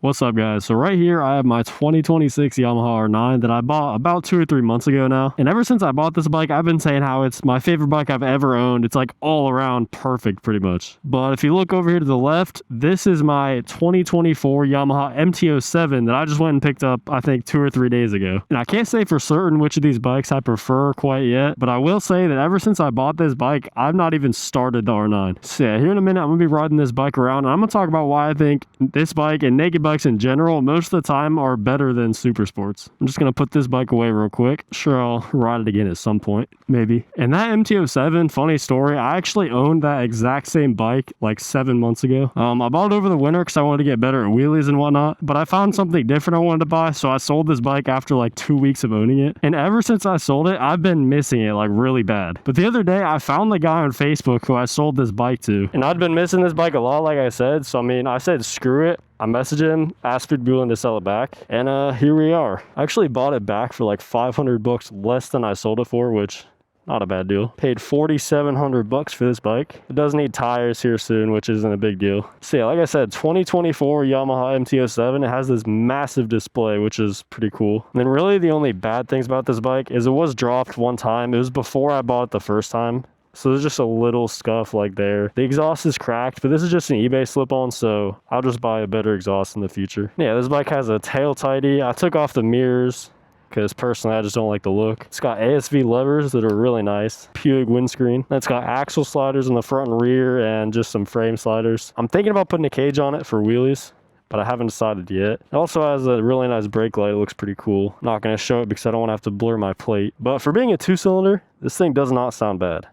What's up, guys? So right here I have my 2026 Yamaha R9 that I bought about 2 or 3 months ago now. And ever since I bought this bike, I've been saying how it's my favorite bike I've ever owned. It's like all around perfect pretty much. But if you look over here to the left, this is my 2024 Yamaha MT-07 that I just went and picked up I think 2 or 3 days ago. And I can't say for certain which of these bikes I prefer quite yet, but I will say that ever since I bought this bike, I've not even started the R9. So yeah, here in a minute I'm gonna be riding this bike around and I'm gonna talk about why I think this bike and naked bikes in general most of the time are better than super sports. I'm just gonna put this bike away real quick. Sure, I'll ride it again at some point, maybe. And that MT-07, funny story, I actually owned that exact same bike like 7 months ago. I bought it over the winter because I wanted to get better at wheelies and whatnot, but I found something different I wanted to buy, so I sold this bike after like 2 weeks of owning it. And ever since I sold it, I've been missing it like really bad. But the other day I found the guy on Facebook who I sold this bike to, and I'd been missing this bike a lot, like I said. So I mean, I said screw it. I messaged him, asked if he'd be willing to sell it back, and here we are. I actually bought it back for like 500 bucks less than I sold it for, which not a bad deal. Paid 4,700 bucks for this bike. It does need tires here soon, which isn't a big deal. So yeah, like I said, 2024 Yamaha MT-07. It has this massive display, which is pretty cool. And then really the only bad things about this bike is it was dropped one time. It was before I bought it the first time. So there's just a little scuff like there. The exhaust is cracked, but this is just an eBay slip-on, so I'll just buy a better exhaust in the future. Yeah, this bike has a tail tidy. I took off the mirrors because personally I just don't like the look. It's got ASV levers that are really nice. Puig windscreen. It's got axle sliders in the front and rear and just some frame sliders. I'm thinking about putting a cage on it for wheelies, but I haven't decided yet. It also has a really nice brake light. It looks pretty cool. I'm not going to show it because I don't want to have to blur my plate. But for being a 2-cylinder, this thing does not sound bad.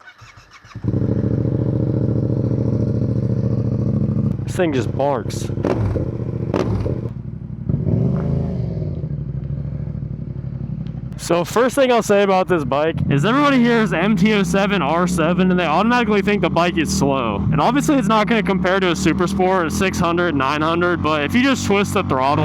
This thing just barks. So first thing I'll say about this bike is everybody hears MT-07 R7 and they automatically think the bike is slow. And obviously it's not going to compare to a super sport, a 600, 900, but if you just twist the throttle,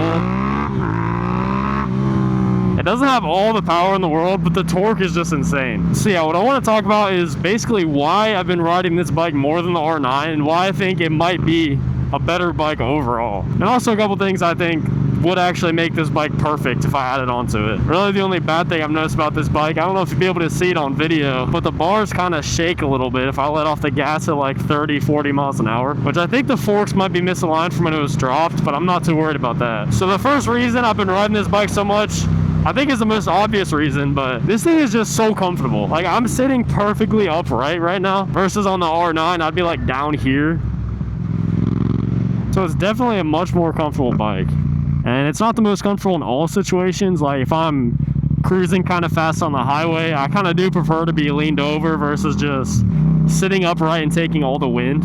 it doesn't have all the power in the world, but the torque is just insane. So yeah, what I want to talk about is basically why I've been riding this bike more than the R9 and why I think it might be a better bike overall. And also a couple things I think would actually make this bike perfect if I added onto it. Really the only bad thing I've noticed about this bike, I don't know if you'll be able to see it on video, but the bars kind of shake a little bit if I let off the gas at like 30, 40 miles an hour, which I think the forks might be misaligned from when it was dropped, but I'm not too worried about that. So the first reason I've been riding this bike so much, I think is the most obvious reason, but this thing is just so comfortable. Like I'm sitting perfectly upright right now versus on the R9, I'd be like down here. So it's definitely a much more comfortable bike. And it's not the most comfortable in all situations. Like if I'm cruising kind of fast on the highway, I kind of do prefer to be leaned over versus just sitting upright and taking all the wind.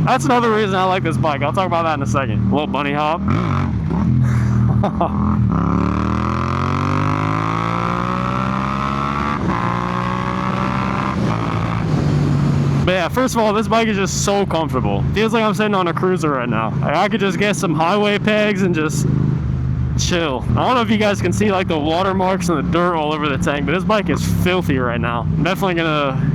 That's another reason I like this bike. I'll talk about that in a second. A little bunny hop. But yeah, first of all, this bike is just so comfortable. Feels like I'm sitting on a cruiser right now. Like I could just get some highway pegs and just chill. I don't know if you guys can see like the watermarks and the dirt all over the tank, but this bike is filthy right now. I'm definitely gonna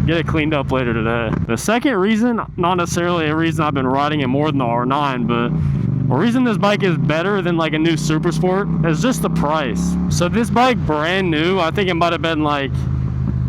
get it cleaned up later today. The second reason, not necessarily a reason I've been riding it more than the R9, but a reason this bike is better than like a new super sport is just the price. So this bike brand new, I think it might have been like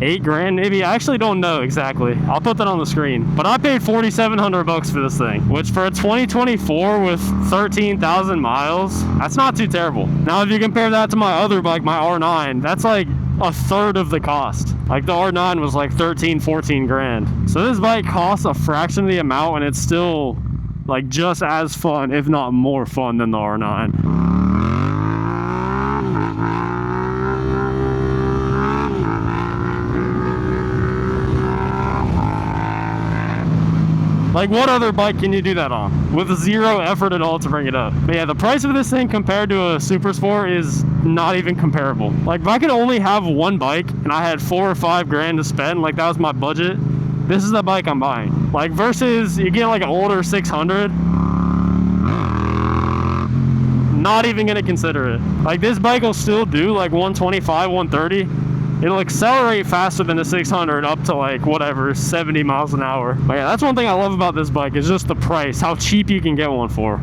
8 grand maybe. I actually don't know exactly. I'll put that on the screen. But I paid 4,700 bucks for this thing, which for a 2024 with 13,000 miles, that's not too terrible. Now if you compare that to my other bike, my R9, that's like a third of the cost. Like the R9 was like 13, 14 grand. So this bike costs a fraction of the amount and it's still like just as fun, if not more fun than the R9. Like what other bike can you do that on with zero effort at all to bring it up? But yeah, the price of this thing compared to a super sport is not even comparable. Like if I could only have one bike and I had 4 or 5 grand to spend, like that was my budget, this is the bike I'm buying. Like versus you get like an older 600, not even gonna consider it. Like this bike will still do like 125, 130, It'll accelerate faster than the 600 up to like whatever 70 miles an hour. But yeah, that's one thing I love about this bike is just the price, how cheap you can get one for.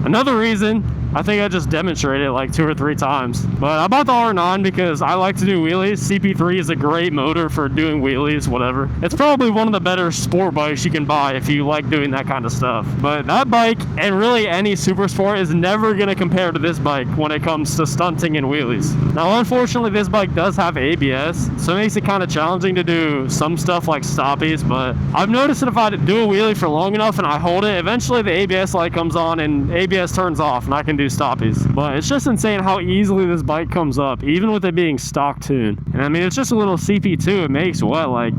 Another reason, I think I just demonstrated it like 2 or 3 times. But I bought the R9 because I like to do wheelies. CP3 is a great motor for doing wheelies, whatever. It's probably one of the better sport bikes you can buy if you like doing that kind of stuff. But that bike, and really any super sport, is never going to compare to this bike when it comes to stunting and wheelies. Now, unfortunately, this bike does have ABS, so it makes it kind of challenging to do some stuff like stoppies. But I've noticed that if I do a wheelie for long enough and I hold it, eventually the ABS light comes on and ABS turns off and I can do stoppies. But it's just insane how easily this bike comes up, even with it being stock tuned. And I mean, it's just a little CP2. It makes what, like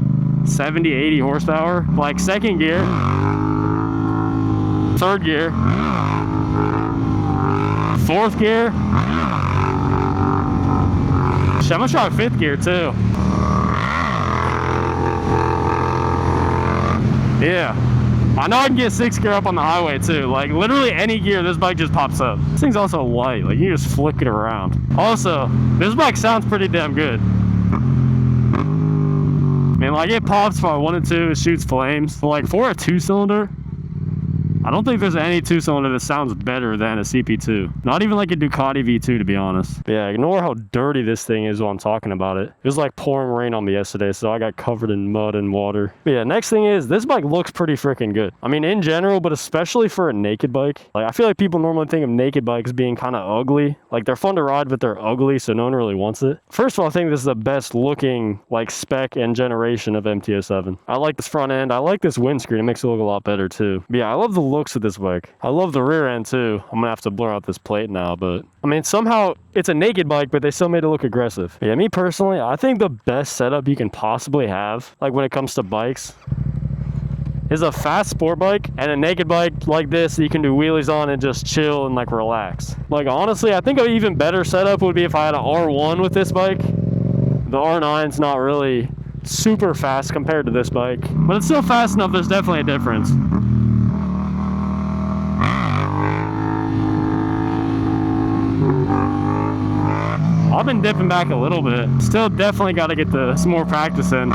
70, 80 horsepower? Like second gear, third gear, fourth gear. Shit, I'm gonna try fifth gear too. Yeah. I know I can get 6th gear up on the highway too. Like literally any gear, this bike just pops up. This thing's also light, like you just flick it around. Also, this bike sounds pretty damn good. I mean, like it pops for 1 and 2, it shoots flames. But like for a 2-cylinder, I don't think there's any 2-cylinder that sounds better than a CP2. Not even like a Ducati V2, to be honest. But yeah, ignore how dirty this thing is while I'm talking about it. It was like pouring rain on me yesterday, so I got covered in mud and water. But yeah, next thing is, this bike looks pretty freaking good. I mean, in general, but especially for a naked bike. Like, I feel like people normally think of naked bikes being kind of ugly. Like, they're fun to ride, but they're ugly, so no one really wants it. First of all, I think this is the best looking, like, spec and generation of MT-07. I like this front end. I like this windscreen. It makes it look a lot better, too. But yeah, I love the looks of this bike. I love the rear end too. I'm gonna have to blur out this plate now, but I mean, somehow it's a naked bike, but they still made it look aggressive. Yeah, me personally, I think the best setup you can possibly have, like when it comes to bikes, is a fast sport bike and a naked bike like this that you can do wheelies on and just chill and like relax. Like honestly, I think an even better setup would be if I had an R1 with this bike. The R9's not really super fast compared to this bike, but it's still fast enough. There's definitely a difference. I've been dipping back a little bit. Still definitely got to get some more practice in.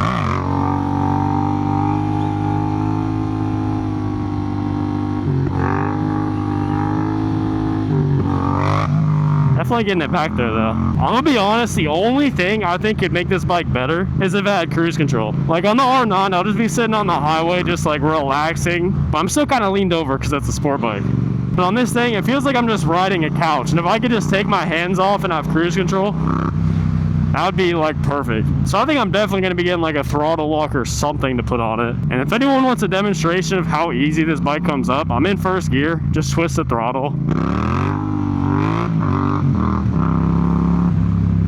Definitely getting it back there though. I'm gonna be honest, the only thing I think could make this bike better is if it had cruise control. Like on the R9, I'll just be sitting on the highway just like relaxing. But I'm still kind of leaned over because that's a sport bike. But on this thing, it feels like I'm just riding a couch. And if I could just take my hands off and have cruise control, that would be like perfect. So I think I'm definitely going to be getting like a throttle lock or something to put on it. And if anyone wants a demonstration of how easy this bike comes up, I'm in first gear. Just twist the throttle.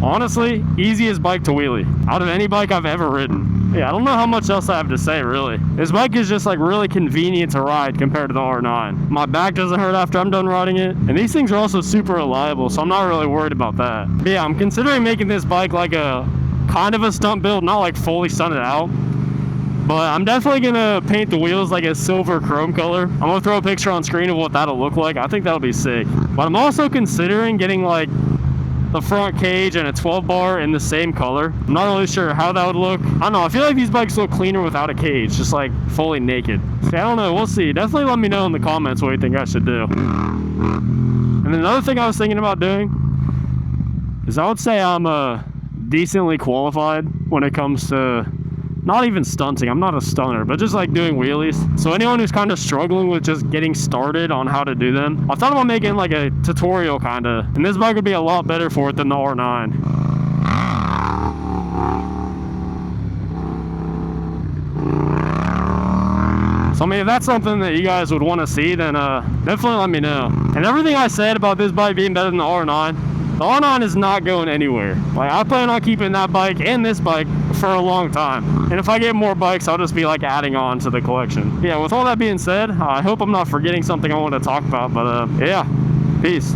Honestly, easiest bike to wheelie out of any bike I've ever ridden. Yeah, I don't know how much else I have to say, really. This bike is just like really convenient to ride compared to the R9. My back doesn't hurt after I'm done riding it. And these things are also super reliable, so I'm not really worried about that. But yeah, I'm considering making this bike like a kind of a stunt build, not like fully stunted out. But I'm definitely gonna paint the wheels like a silver chrome color. I'm gonna throw a picture on screen of what that'll look like. I think that'll be sick. But I'm also considering getting like the front cage and a 12 bar in the same color. I'm not really sure how that would look. I don't know, I feel like these bikes look cleaner without a cage, just like fully naked. See, I don't know, we'll see. Definitely let me know in the comments what you think I should do. And then another thing I was thinking about doing is I would say I'm decently qualified when it comes to not even stunting. I'm not a stunner, but just like doing wheelies. So anyone who's kind of struggling with just getting started on how to do them, I thought about making like a tutorial kind of, and this bike would be a lot better for it than the R9. So I mean, if that's something that you guys would want to see, then definitely let me know. And everything I said about this bike being better than the R9, the R9 is not going anywhere. Like, I plan on keeping that bike and this bike for a long time. And if I get more bikes, I'll just be like adding on to the collection. Yeah, with all that being said, I hope I'm not forgetting something I want to talk about, but yeah, peace.